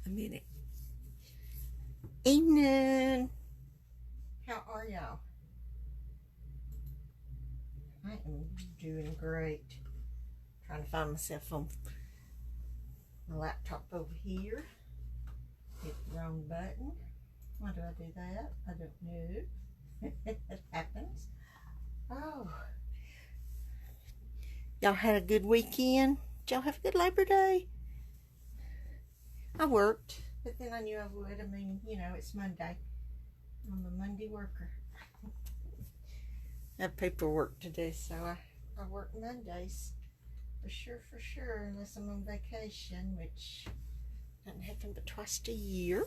a minute. Evening. How are y'all? I am doing great. Trying to find myself on my laptop over here. Hit the wrong button. Why do I do that? I don't know. It happens. Oh. Y'all had a good weekend? Did y'all have a good Labor Day? I worked, but then I knew I would. I mean, you know, it's Monday. I'm a Monday worker. I have paperwork to do, so I work Mondays. For sure, unless I'm on vacation, which doesn't happen but twice a year.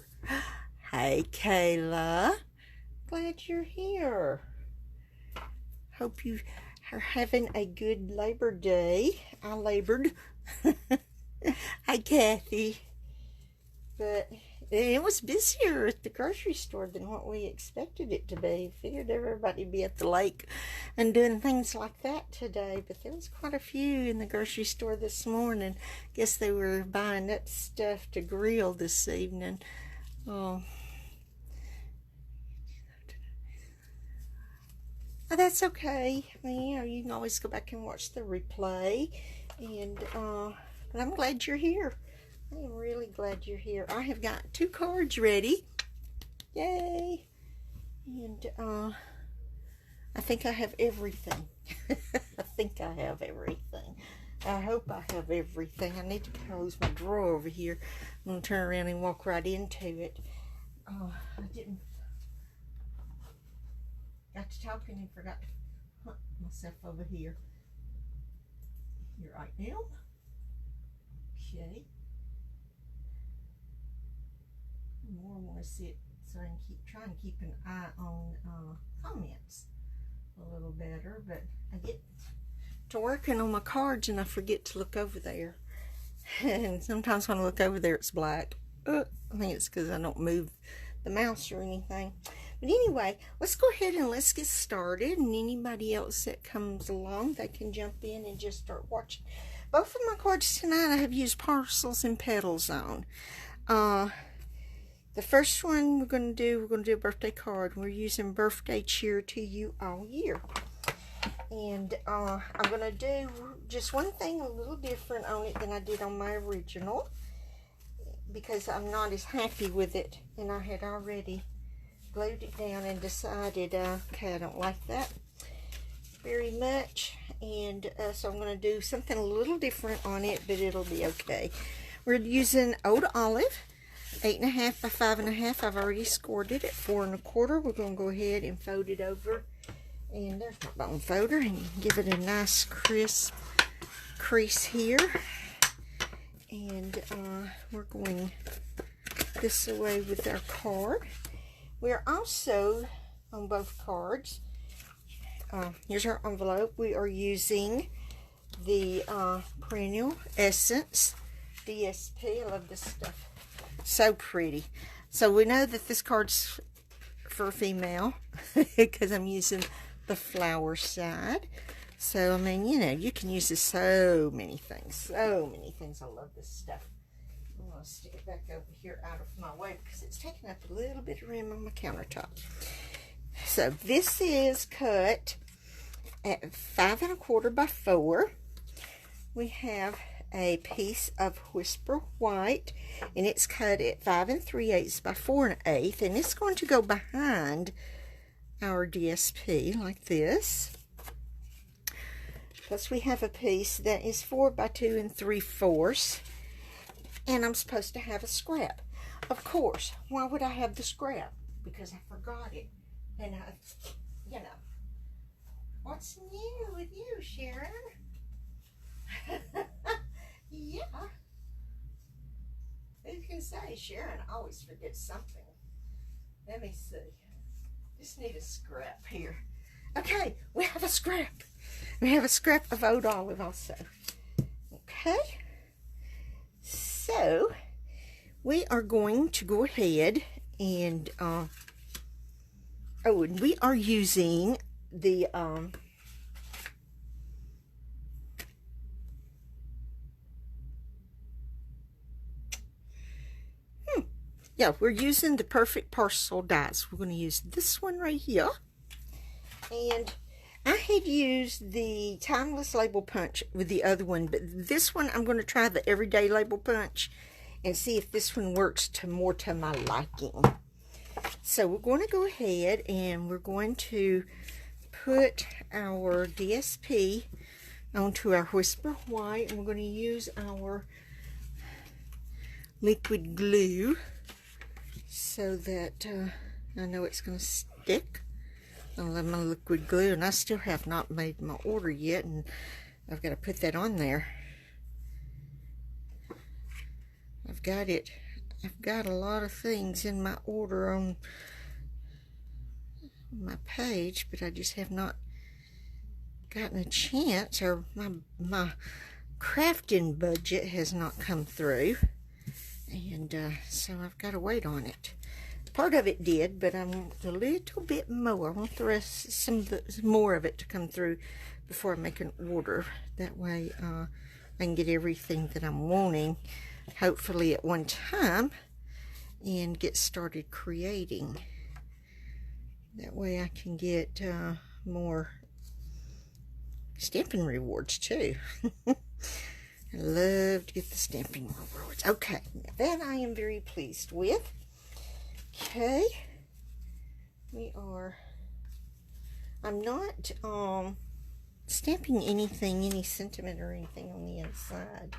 Hey, Kayla. Glad you're here. Hope you are having a good Labor Day. I labored. Hi, Kathy. But it was busier at the grocery store than what we expected it to be. Figured everybody would be at the lake and doing things like that today. But there was quite a few in the grocery store this morning. Guess they were buying up stuff to grill this evening. Oh, that's okay. I mean, you know, you can always go back and watch the replay. And but I'm glad you're here. I am really glad you're here. I have got 2 cards ready. Yay! And I think I have everything. I think I have everything. I hope I have everything. I need to close my drawer over here. I'm going to turn around and walk right into it. I didn't. Got to talking and forgot to put myself over here. Here I am. Okay. More want to sit so I can try and keep an eye on comments a little better, but I get to working on my cards and I forget to look over there. And sometimes when I look over there, it's black. I think it's because I don't move the mouse or anything. But anyway, let's go ahead and let's get started. And anybody else that comes along, they can jump in and just start watching. Both of my cards tonight I have used parcels and petals on. The first one we're going to do a birthday card. We're using birthday cheer to you all year. And I'm going to do just one thing a little different on it than I did on my original, because I'm not as happy with it. And I had already glued it down and decided, okay, I don't like that very much. And so I'm going to do something a little different on it, but it'll be okay. We're using Old Olive. 8.5 by 5.5. I've already scored it at 4 1/4. We're going to go ahead and fold it over. And there's my bone folder. And give it a nice crisp crease here. And we're going this away with our card. We're also, on both cards, here's our envelope. We are using the Perennial Essence DSP. I love this stuff. So pretty. So we know that this card's for a female because I'm using the flower side. So I mean, you know, you can use this so many things. So many things. I love this stuff. I'm going to stick it back over here out of my way because it's taking up a little bit of room on my countertop. So this is cut at 5 1/4 by 4. We have a piece of Whisper White, and it's cut at 5 3/8 by 4 1/8, and it's going to go behind our DSP like this. Plus we have a piece that is 4 by 2 3/4, and I'm supposed to have a scrap. Of course, why would I have the scrap? Because I forgot it, and you know, what's new with you, Sharon? Yeah. Who can say? Sharon always forgets something. Let me see. Just need a scrap here. Okay, we have a scrap. We have a scrap of Old Olive also. Okay. So, we are going to go ahead and, and we are using the, yeah, we're using the Perfect Parcel dies. We're going to use this one right here. And I had used the Timeless Label Punch with the other one, but this one I'm going to try the Everyday Label Punch and see if this one works more to my liking. So we're going to go ahead and we're going to put our DSP onto our Whisper White, and we're going to use our liquid glue so that I know it's going to stick. I love my liquid glue, and I still have not made my order yet, and I've got to put that on there. I've got a lot of things in my order on my page, but I just have not gotten a chance, or my crafting budget has not come through, and so I've got to wait on it. Part of it did, but I want a little bit more. I want the rest, some more of it to come through before I make an order. That way I can get everything that I'm wanting, hopefully at one time, and get started creating. That way I can get more stamping rewards too. I love to get the stamping rewards. Okay, that I am very pleased with. Okay, I'm not stamping anything, any sentiment or anything on the inside,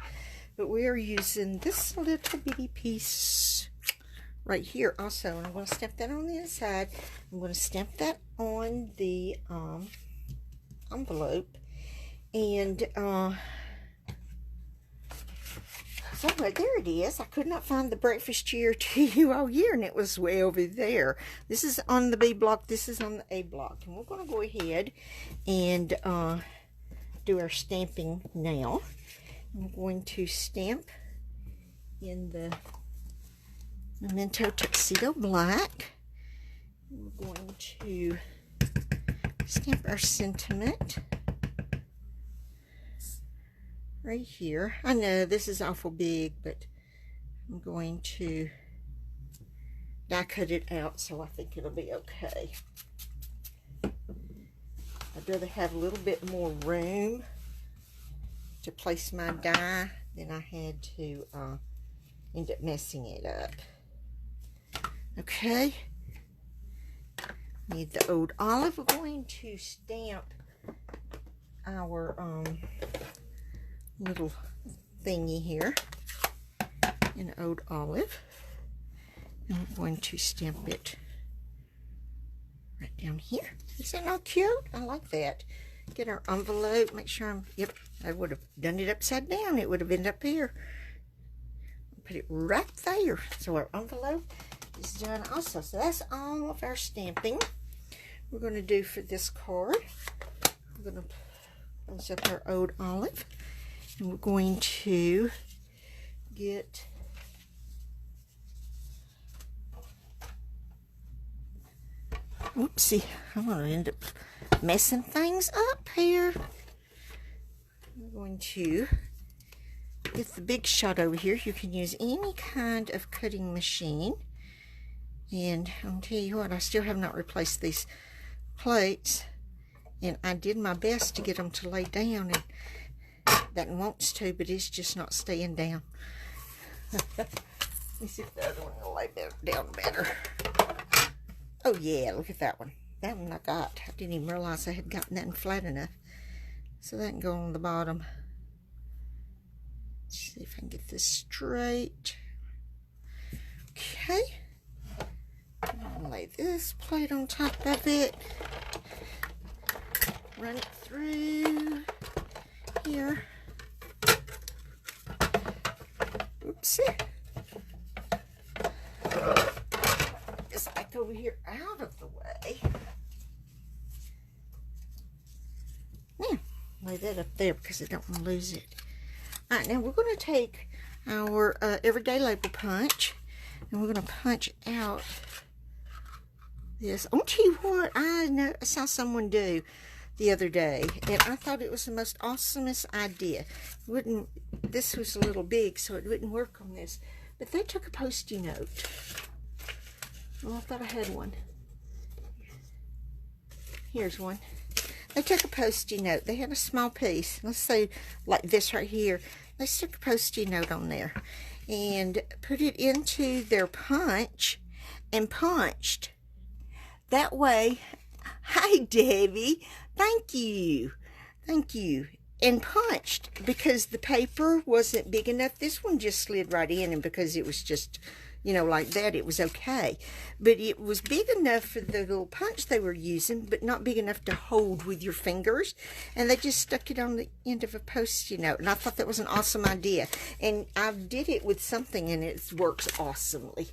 but we are using this little bitty piece right here also, and I'm going to stamp that on the inside. I'm going to stamp that on the envelope, and so there it is. I could not find the breakfast cheer to you all year, and it was way over there. This is on the B block, this is on the A block, and we're going to go ahead and do our stamping now. I'm going to stamp in the Memento Tuxedo Black. We're going to stamp our sentiment right here. I know this is awful big, but I'm going to die cut it out, so I think it'll be okay. I'd rather have a little bit more room to place my die than I had to end up messing it up. Okay, need the old olive. We're going to stamp our little thingy here in old olive, and we're going to stamp it right down here. Is that not cute? I like that. Get our envelope, make sure yep, I would have done it upside down. It would have ended up here. Put it right there. So our envelope is done also. So that's all of our stamping we're going to do for this card. We're going to close up our old olive, and we're going to get whoopsie, I'm going to end up messing things up here. We're going to get the Big Shot over here. You can use any kind of cutting machine, and I'll tell you what, I still have not replaced these plates, and I did my best to get them to lay down, and that wants to, but it's just not staying down. Let me see if the other one will lay down better. Oh yeah, look at that one. That one I got. I didn't even realize I had gotten that one flat enough. So that can go on the bottom. Let's see if I can get this straight. Okay. I'm gonna lay this plate on top of it. Run it through here. Oopsie. This back over here out of the way. Now, lay that up there because I don't want to lose it. Alright, now we're going to take our Everyday Label Punch, and we're going to punch out this. I'll tell you what I saw someone do the other day, and I thought it was the most awesomest idea. This was a little big, so it wouldn't work on this, but they took a Post-it note, Oh, I thought I had one. Here's one. They took a Post-it note. They had a small piece. Let's say like this right here. They stuck a Post-it note on there and put it into their punch and punched. That way, hi Debbie, thank you. Thank you. And punched because the paper wasn't big enough. This one just slid right in, and because it was just, you know, like that, it was okay. But it was big enough for the little punch they were using, but not big enough to hold with your fingers. And they just stuck it on the end of a Post-it note. And I thought that was an awesome idea. And I did it with something, and it works awesomely.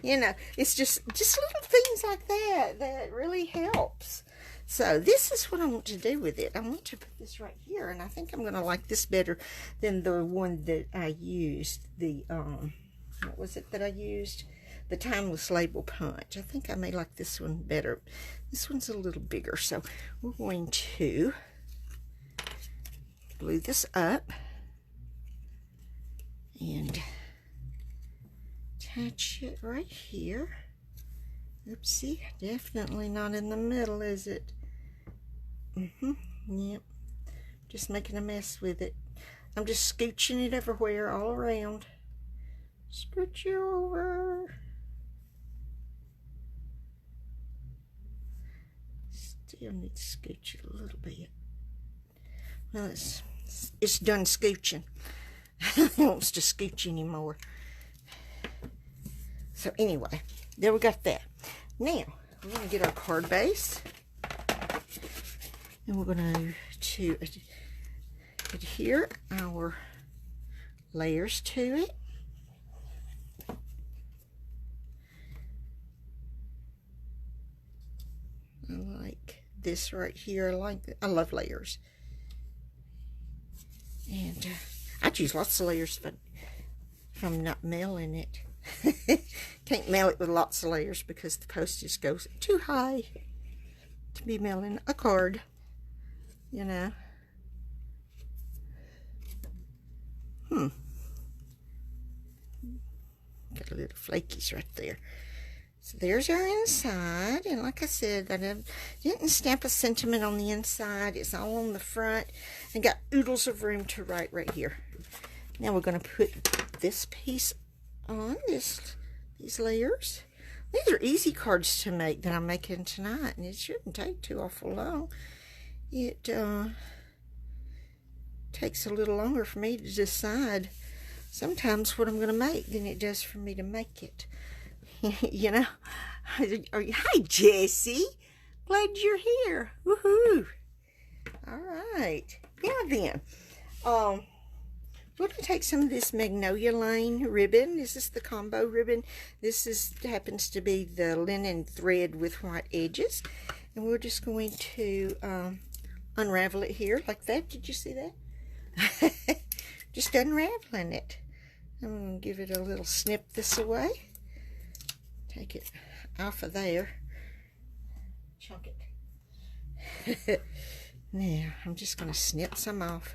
You know, it's just little things like that that really helps. So this is what I want to do with it. I want to put this right here, and I think I'm going to like this better than the one that I used. The what was it that I used? The Timeless Label Punch. I think I may like this one better. This one's a little bigger, so we're going to glue this up and attach it right here. Oopsie, definitely not in the middle, is it? Yep. Just making a mess with it. I'm just scooching it everywhere, all around. Scooch you over. Still need to scooch it a little bit. Well, it's done scooching. It wants to scooch anymore. So anyway, there we got that. Now, we're going to get our card base. And we're going to adhere our layers to it. I like this right here. I love layers. And I'd use lots of layers, but if I'm not mailing it. Can't mail it with lots of layers because the postage goes too high to be mailing a card, you know. Got a little flakies right there. So there's our inside, and like I said, I didn't stamp a sentiment on the inside. It's all on the front, and got oodles of room to write right here. Now we're going to put this piece on these layers. These are easy cards to make that I'm making tonight, and it shouldn't take too awful long. It takes a little longer for me to decide sometimes what I'm going to make than it does for me to make it. You know. Hi Jessie, glad you're here. Woohoo! All right, now then, we're going to take some of this Magnolia Lane ribbon. This is the combo ribbon. This happens to be the linen thread with white edges. And we're just going to unravel it here like that. Did you see that? Just unraveling it. I'm going to give it a little snip this way. Take it off of there. Chunk it. Now, I'm just going to snip some off.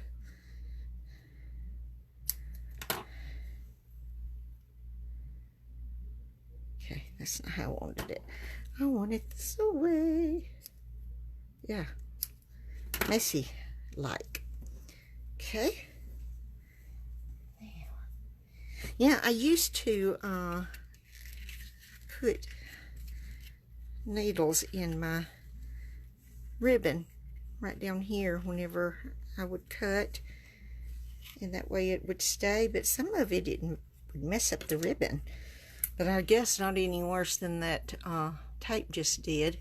Okay, that's not how I wanted it. I want it this way. Yeah. Messy like. Okay. Now. Yeah, I used to put needles in my ribbon right down here whenever I would cut, and that way it would stay, but some of it would mess up the ribbon. But I guess not any worse than that tape just did.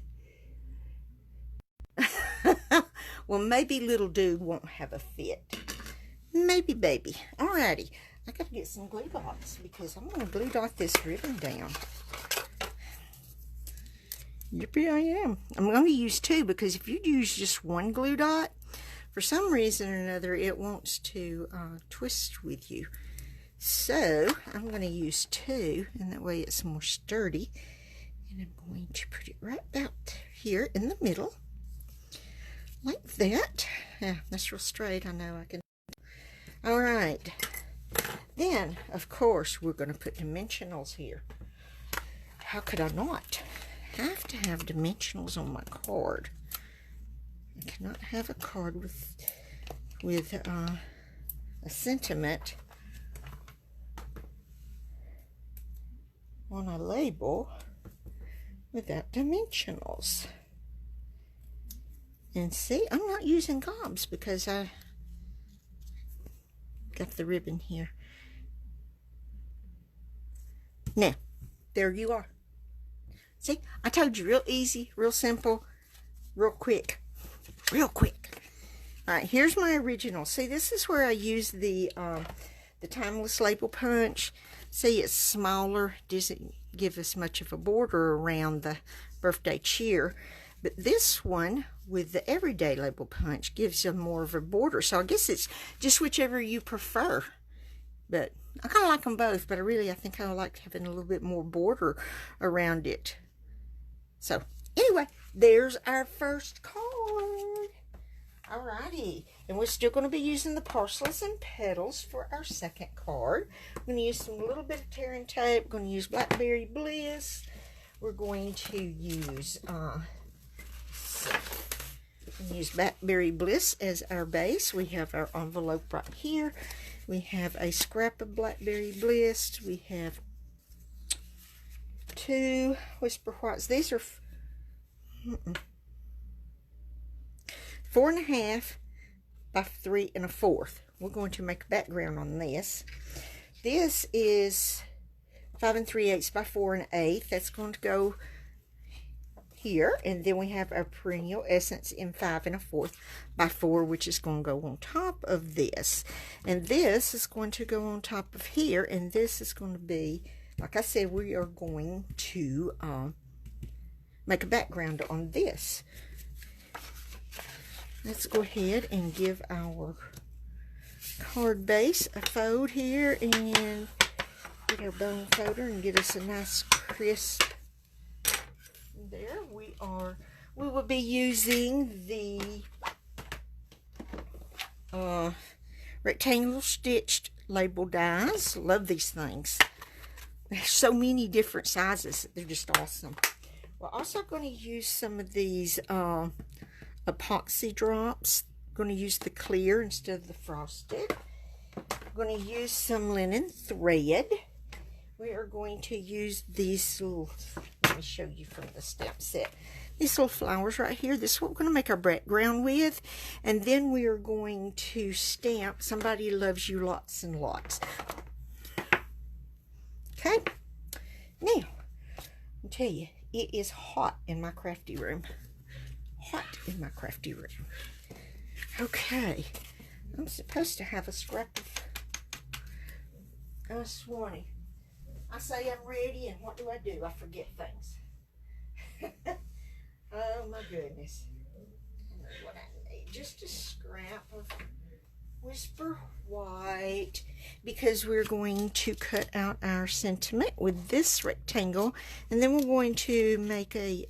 Well, maybe little dude won't have a fit. Maybe baby. Alrighty. I gotta get some glue dots because I'm gonna glue dot this ribbon down. Yippee I am. I'm gonna use two because if you use just one glue dot, for some reason or another, it wants to twist with you. So I'm going to use two, and that way it's more sturdy. And I'm going to put it right about here in the middle, like that. Yeah, that's real straight. I know I can. All right. Then, of course, we're going to put dimensionals here. how could I not? I have to have dimensionals on my card. I cannot have a card with a sentiment on a label without dimensionals. And see, I'm not using gobs because I got the ribbon here. Now, there you are. See, I told you, real easy, real simple, real quick. Real quick. All right, here's my original. See, this is where I use the timeless label punch. See, it's smaller, doesn't give us much of a border around the birthday cheer. But this one with the everyday label punch gives them more of a border. So I guess it's just whichever you prefer. But I kind of like them both, but I think I like having a little bit more border around it. So anyway, there's our first card. Alrighty, and we're still going to be using the parcels and petals for our second card. I'm going to use some little bit of tearing tape. We're going to use Blackberry Bliss. We're going to use Blackberry Bliss as our base. We have our envelope right here. We have a scrap of Blackberry Bliss. We have 2 Whisper Whites. These are 4.5 by 3 1/4. We're going to make a background on this. This is 5 3/8 by 4 1/8. That's going to go here. And then we have our perennial essence in 5 1/4 by 4, which is going to go on top of this. And this is going to go on top of here. And this is going to be, like I said, we are going to make a background on this. Let's go ahead and give our card base a fold here and get our bone folder and get us a nice crisp. There we are. We will be using the rectangle stitched label dies. Love these things. There's so many different sizes. They're just awesome. We're also going to use some of these epoxy drops. I'm going to use the clear instead of the frosted. I'm going to use some linen thread. We are going to use these little, let me show you from the stamp set. These little flowers right here. This is what we're going to make our background with. And then we are going to stamp Somebody Loves You Lots and Lots. Okay? Now, I'll tell you, it is hot in my crafty room. Hot in my crafty room. Okay, I'm supposed to have a scrap of Swanee. I say I'm ready, and what do? I forget things. Oh my goodness. I know what I need. Just a scrap of Whisper White, because we're going to cut out our sentiment with this rectangle, and then we're going to make a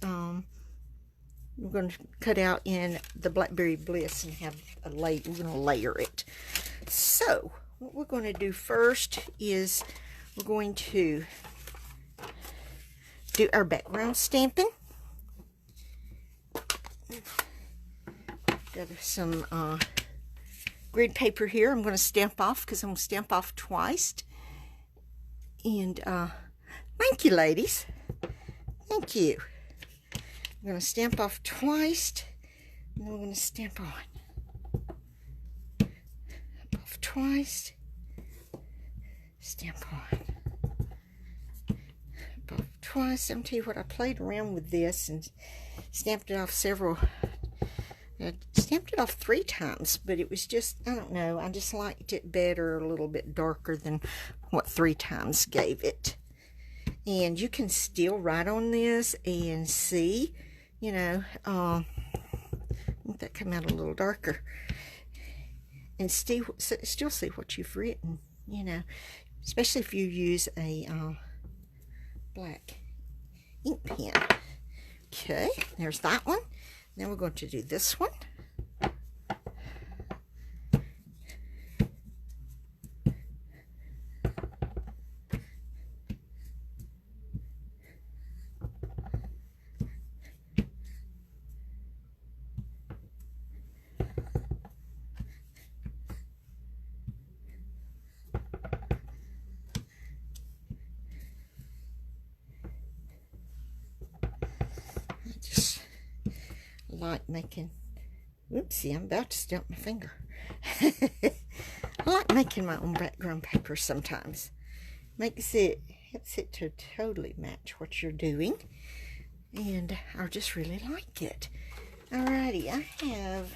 we're going to cut out in the Blackberry Bliss and have a layer. We're going to layer it. So what we're going to do first is we're going to do our background stamping. Got some grid paper here. I'm going to stamp off because I'm going to stamp off twice. And thank you, ladies. Thank you. I'm going to stamp off twice, and then we're going to stamp on. Off twice, stamp on. Off twice. I'll tell you what, I played around with this and stamped it off several. I stamped it off 3 times, but it was just, I don't know, I just liked it better, a little bit darker than what 3 times gave it. And you can still write on this and see, you know, let that come out a little darker, and still see what you've written, you know, especially if you use a black ink pen. Okay, there's that one. Now we're going to do this one. like making, whoopsie, I'm about to stamp my finger. I like making my own background paper sometimes. Helps it to totally match what you're doing. And I just really like it. Alrighty, I have,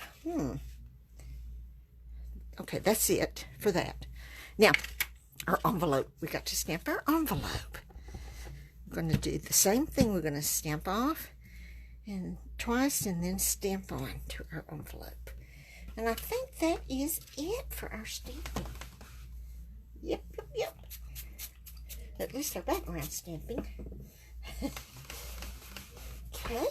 okay, that's it for that. Now, our envelope. We got to stamp our envelope. We're going to do the same thing. We're going to stamp off and twice and then stamp on to our envelope. And I think that is it for our stamping. Yep. At least our background stamping. Okay.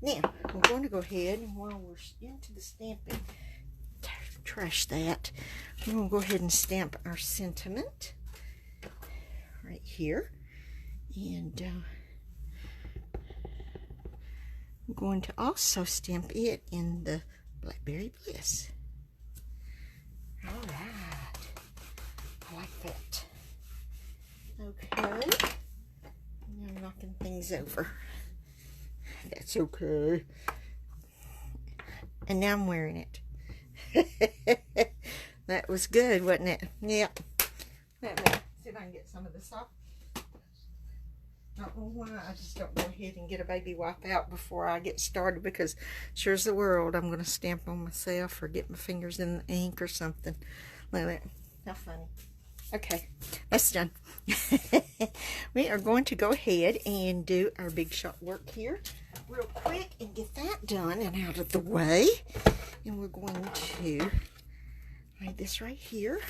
Now, we're going to go ahead, and while we're into the stamping, trash that. We're going to go ahead and stamp our sentiment right here. And I'm going to also stamp it in the Blackberry Bliss. All right. I like that. Okay. Now I'm knocking things over. That's okay. And now I'm wearing it. That was good, wasn't it? Yep. Let me see if I can get some of this off. I don't know why. I just don't go ahead and get a baby wipe out before I get started, because sure as the world I'm going to stamp on myself or get my fingers in the ink or something. Look at that. How funny. Okay, that's done. We are going to go ahead and do our big shot work here real quick and get that done and out of the way. And we're going to lay this right here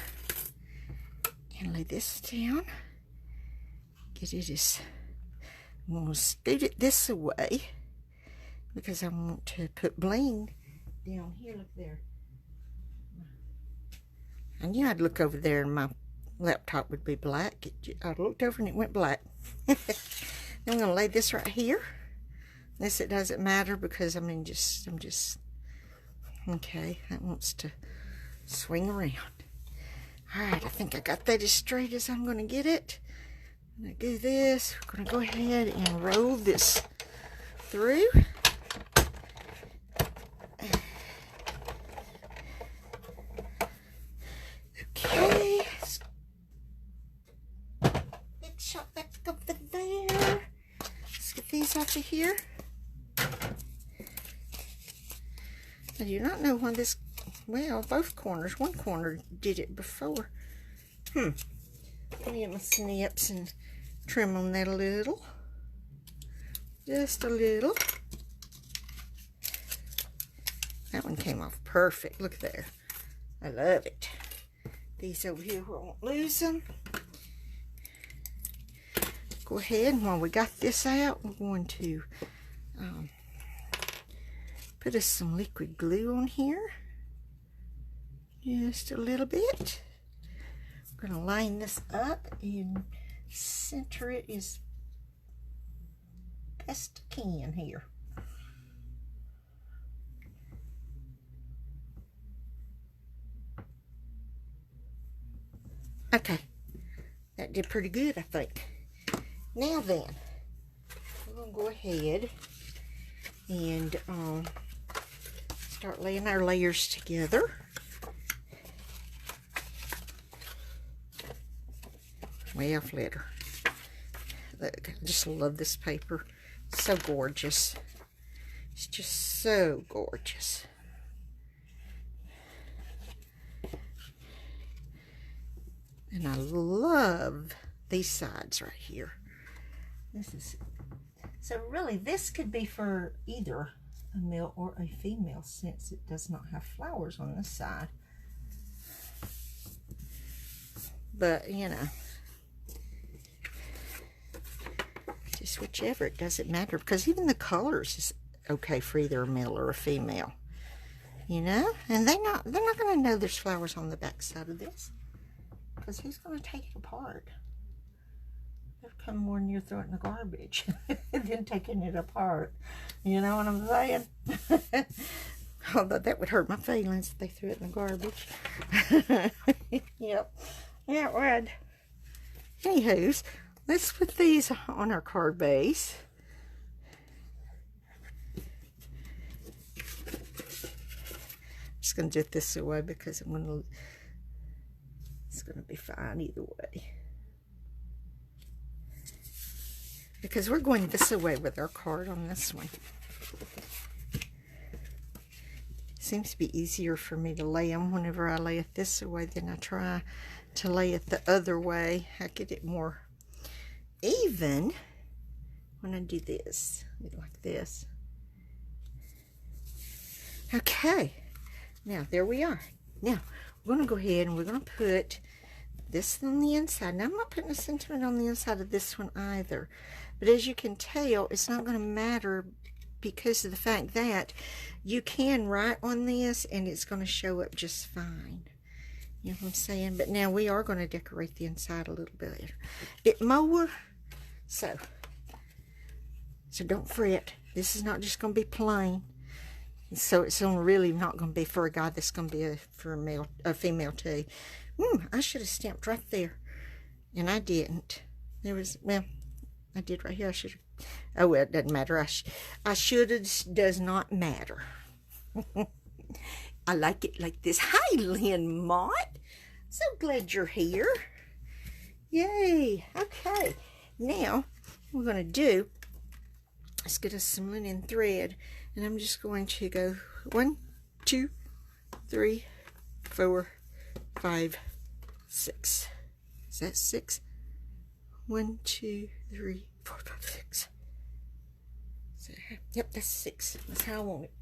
and lay this down. Get it as, I'm going to scoot it this way because I want to put bling down here. Look there. I knew I'd look over there and my laptop would be black. I looked over and it went black. Then I'm going to lay this right here. This, it doesn't matter because I'm just, okay, that wants to swing around. Alright, I think I got that as straight as I'm going to get it. I'm going to do this. We're going to go ahead and roll this through. Okay. Big shot back over there. Let's get these out of here. I do not know why this, well, both corners, one corner did it before. Let me get my snips and trim on that a little. Just a little. That one came off perfect. Look there. I love it. These over here, we won't lose them. Go ahead, and while we got this out, we're going to put us some liquid glue on here. Just a little bit. We're going to line this up and center it as best I can here. Okay, that did pretty good, I think. Now then, we're going to go ahead and start laying our layers together. Well, flitter. Look, I just love this paper. It's so gorgeous. It's just so gorgeous. And I love these sides right here. This is, so really this could be for either a male or a female, since it does not have flowers on this side. But, you know, just whichever, it doesn't matter, because even the colors is okay for either a male or a female, you know. And they're not going to know there's flowers on the back side of this, because who's going to take it apart? They'll come more near throwing it in the garbage than taking it apart. You know what I'm saying? Although that would hurt my feelings if they threw it in the garbage. Yep. Yeah, it would. Anywho's, let's put these on our card base. going to do it this way because it's going to be fine either way. Because we're going this way with our card on this one. Seems to be easier for me to lay them whenever I lay it this way than I try to lay it the other way. I get it more even when I do this, like this. Okay, now there we are. Now we're going to go ahead and we're going to put this on the inside. Now I'm not putting a sentiment on the inside of this one either, but as you can tell, it's not going to matter because of the fact that you can write on this and it's going to show up just fine. You know what I'm saying? But now we are going to decorate the inside a little bit more. So don't fret. This is not just going to be plain. So it's really not going to be for a guy. That's going to be for a female too. I should have stamped right there, and I didn't. There was, well, I did right here. I should have. Oh well, it doesn't matter. I should have. Does not matter. I like it like this. Hi, Lynn Mott. So glad you're here. Yay. Okay. Now we're going to do. Let's get us some linen thread, and I'm just going to go 1, 2, 3, 4, 5, 6. Is that 6? 1, 2, 3, 4, 5, 6. Yep, that's 6. That's how I want it.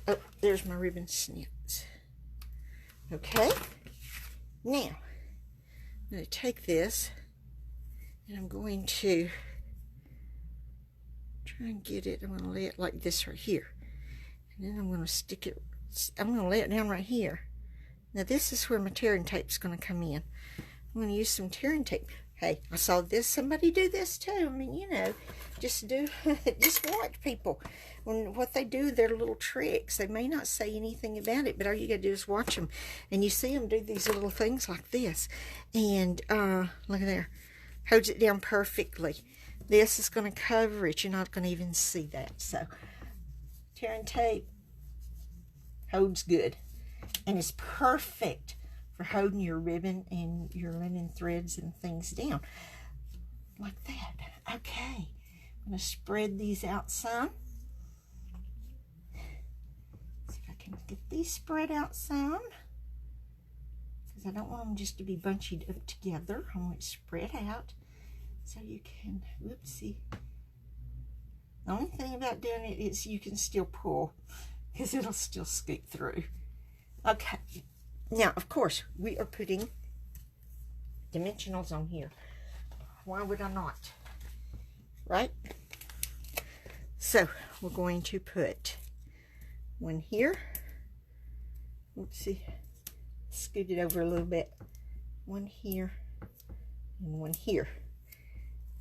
Oh, there's my ribbon snips. Okay. Now, I'm going to take this, and I'm going to try and get it. I'm going to lay it like this right here. And then I'm going to stick it. I'm going to lay it down right here. Now, this is where my tearing tape is going to come in. I'm going to use some tearing tape. Hey, I saw somebody do this too. I mean, you know, just watch people. When what they do, their little tricks. They may not say anything about it, but all you got to do is watch them. And you see them do these little things like this. And look at there. Holds it down perfectly. This is going to cover it. You're not going to even see that. So, tearing tape holds good. And it's perfect for holding your ribbon and your linen threads and things down. Like that. Okay. I'm going to spread these out some. See if I can get these spread out some. Because I don't want them just to be bunched up together. I want it spread out. So you can, whoopsie. The only thing about doing it is you can still pull. Because it'll still scoot through. Okay. Now, of course, we are putting dimensionals on here. Why would I not? Right? So, we're going to put one here. Oopsie. Scoot it over a little bit. One here and one here.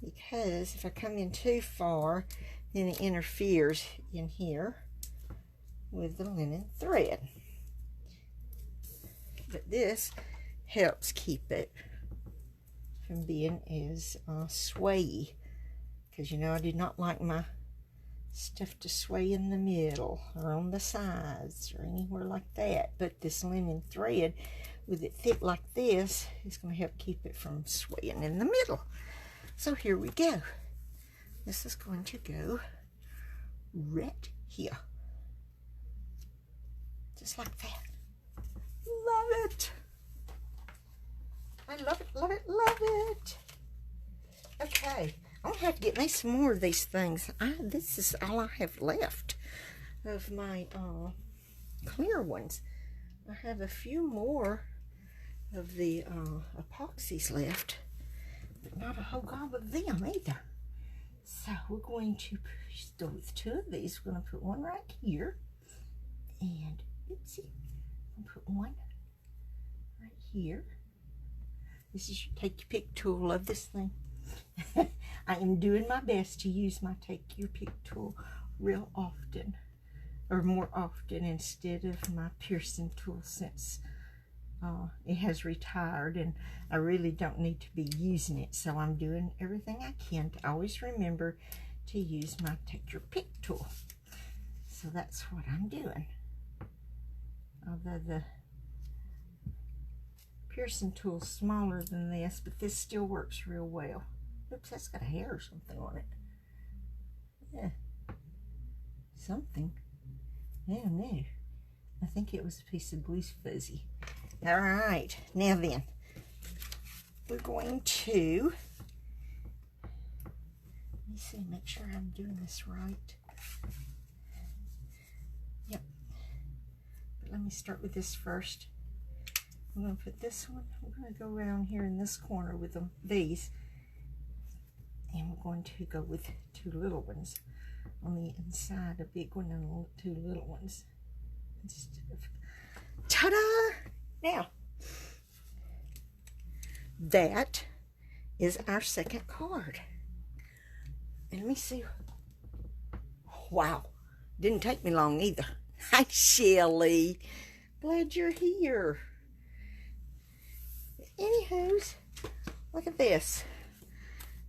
Because if I come in too far, then it interferes in here with the linen thread. But this helps keep it from being as swayy. Because, you know, I did not like my stuff to sway in the middle or on the sides or anywhere like that. But this linen thread, with it thick like this, is going to help keep it from swaying in the middle. So here we go. This is going to go right here. Just like that. Love it. I love it, love it, love it. Okay, I'm going to have to get me some more of these things. This is all I have left of my clear ones. I have a few more of the epoxies left, but not a whole gob of them either. So we're going to start with 2 of these. We're going to put one right here, and oopsie, I'm going to put one right here. This is your take your pick tool. Love this thing. I am doing my best to use my take your pick tool real often, or more often, instead of my piercing tool, since it has retired and I really don't need to be using it. So I'm doing everything I can to always remember to use my take your pick tool. So that's what I'm doing. Although the piercing tool's smaller than this, but this still works real well. Oops, that's got a hair or something on it. Yeah. Something. Yeah, no. I think it was a piece of glue fuzzy. All right. Now then, we're going to, let me see, make sure I'm doing this right. Yep. But let me start with this first. I'm going to put this one, we're going to go around here in this corner with these. And we're going to go with two little ones on the inside, a big one and two little ones. Ta-da! Now, that is our second card. And let me see. Wow, didn't take me long either. Hi, Shelly. Glad you're here. Anywho's, look at this.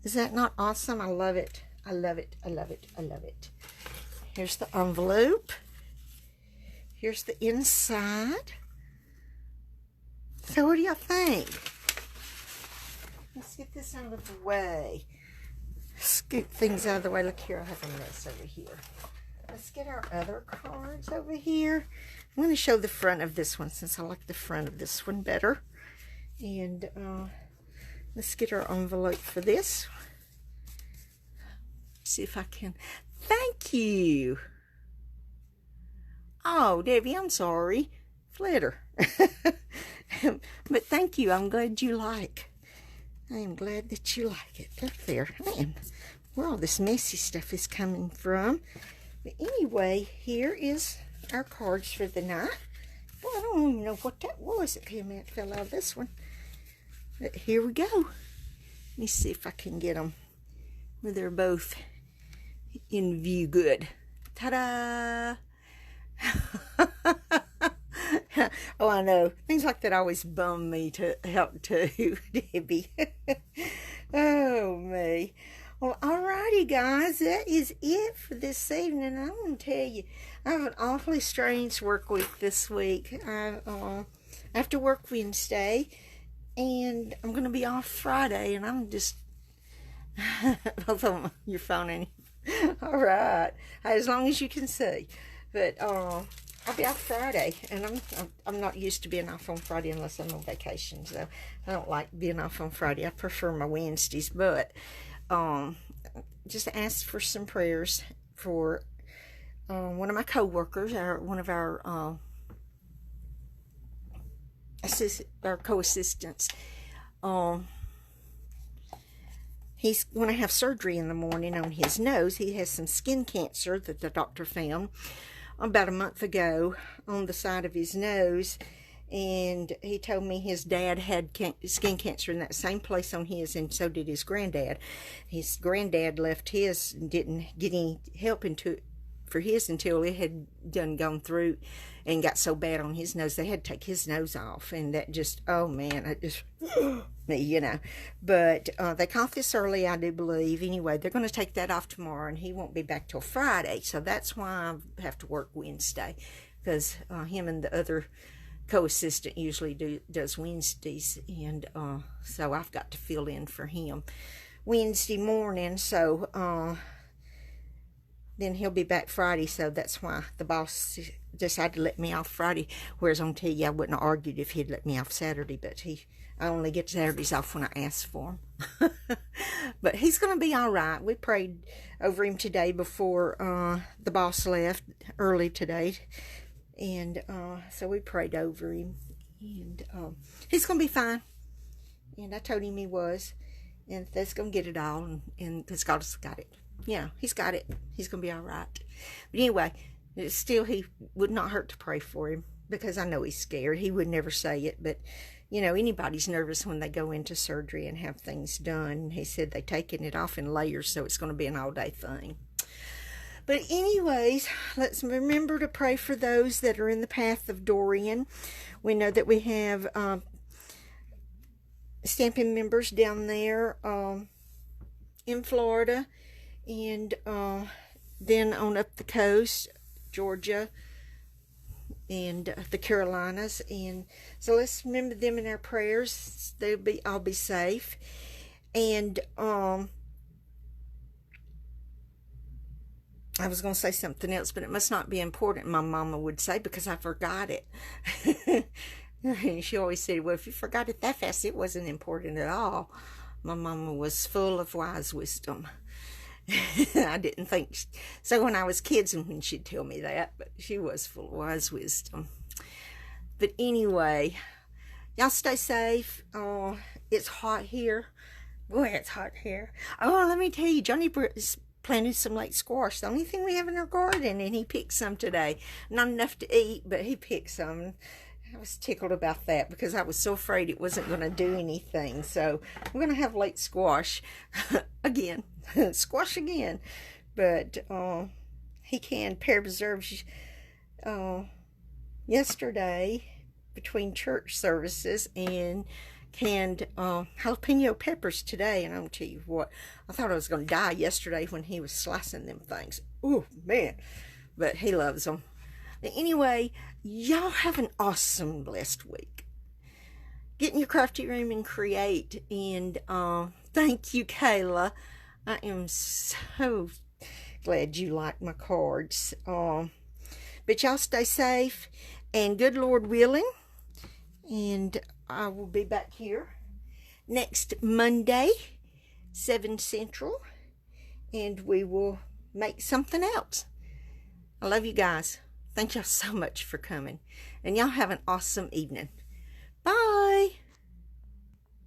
Is that not awesome? I love it. I love it. I love it. I love it. Here's the envelope. Here's the inside. So what do y'all think? Let's get this out of the way. Scoot things out of the way. Look here, I have a mess over here. Let's get our other cards over here. I'm going to show the front of this one since I like the front of this one better. And let's get our envelope for this. See if I can. Thank you. Oh, Debbie, I'm sorry. Flitter. But thank you. I'm glad you like. I am glad that you like it. Look there. I am. Where all this messy stuff is coming from. But anyway, here is our cards for the night. Well, I don't even know what that was that came out, fell out of this one. But here we go. Let me see if I can get them where they're both in view good. Ta-da! Oh, I know. Things like that always bum me to help too, Debbie. Oh, me. Well, alrighty, guys. That is it for this evening. I'm going to tell you, I have an awfully strange work week this week. I have to work Wednesday, and I'm going to be off Friday, and I'm just... Both on your phone, Annie. All right. As long as you can see. But I'll be off Friday, and I'm not used to being off on Friday unless I'm on vacation. So I don't like being off on Friday. I prefer my Wednesdays. But just ask for some prayers for one of my co-workers, one of our co-assistants. He's going to have surgery in the morning on his nose. He has some skin cancer that the doctor found about a month ago on the side of his nose. And he told me his dad had skin cancer in that same place on his, and so did his granddad. His granddad left his and didn't get any help for his until it had gone through and got so bad on his nose they had to take his nose off. And that just, oh man, it just me, you know. But they caught this early, I do believe. Anyway, they're going to take that off tomorrow, and he won't be back till Friday. So that's why I have to work Wednesday, because him and the other co-assistant usually does Wednesdays, and so I've got to fill in for him Wednesday morning. So then he'll be back Friday, so that's why the boss decided to let me off Friday. Whereas on TV, I wouldn't have argued if he'd let me off Saturday, but I only get Saturdays off when I ask for him. But he's going to be all right. We prayed over him today before the boss left early today, and so we prayed over him, and he's going to be fine. And I told him he was, and that's going to get it all, and because God's got it. Yeah, he's got it. He's going to be all right. But anyway, still, he would not hurt to pray for him, because I know he's scared. He would never say it, but, you know, anybody's nervous when they go into surgery and have things done. He said they're taking it off in layers, so it's going to be an all-day thing. But anyways, let's remember to pray for those that are in the path of Dorian. We know that we have Stamping members down there in Florida, and then on up the coast, Georgia, and the Carolinas. And so let's remember them in our prayers. I'll be safe. And I was going to say something else, but it must not be important, my mama would say, because I forgot it. And she always said, well, if you forgot it that fast, it wasn't important at all. My mama was full of wise wisdom. I didn't think so when I was kids and when she'd tell me that, but she was full of wise wisdom. But anyway, y'all stay safe. It's hot here. Boy, it's hot here. Oh, let me tell you, Johnny planted some late squash, the only thing we have in our garden, and he picked some today. Not enough to eat, but he picked some. I was tickled about that because I was so afraid it wasn't going to do anything. So we're going to have late squash again. Squash again. But he canned pear preserves yesterday between church services, and canned jalapeno peppers today. And I'm going to tell you what, I thought I was going to die yesterday when he was slicing them things. Oh, man. But he loves them. But anyway, y'all have an awesome, blessed week. Get in your crafty room and create. And thank you, Kayla. I am so glad you like my cards. But y'all stay safe, and good Lord willing. And I will be back here next Monday, 7 Central. And we will make something else. I love you guys. Thank y'all so much for coming. And y'all have an awesome evening. Bye.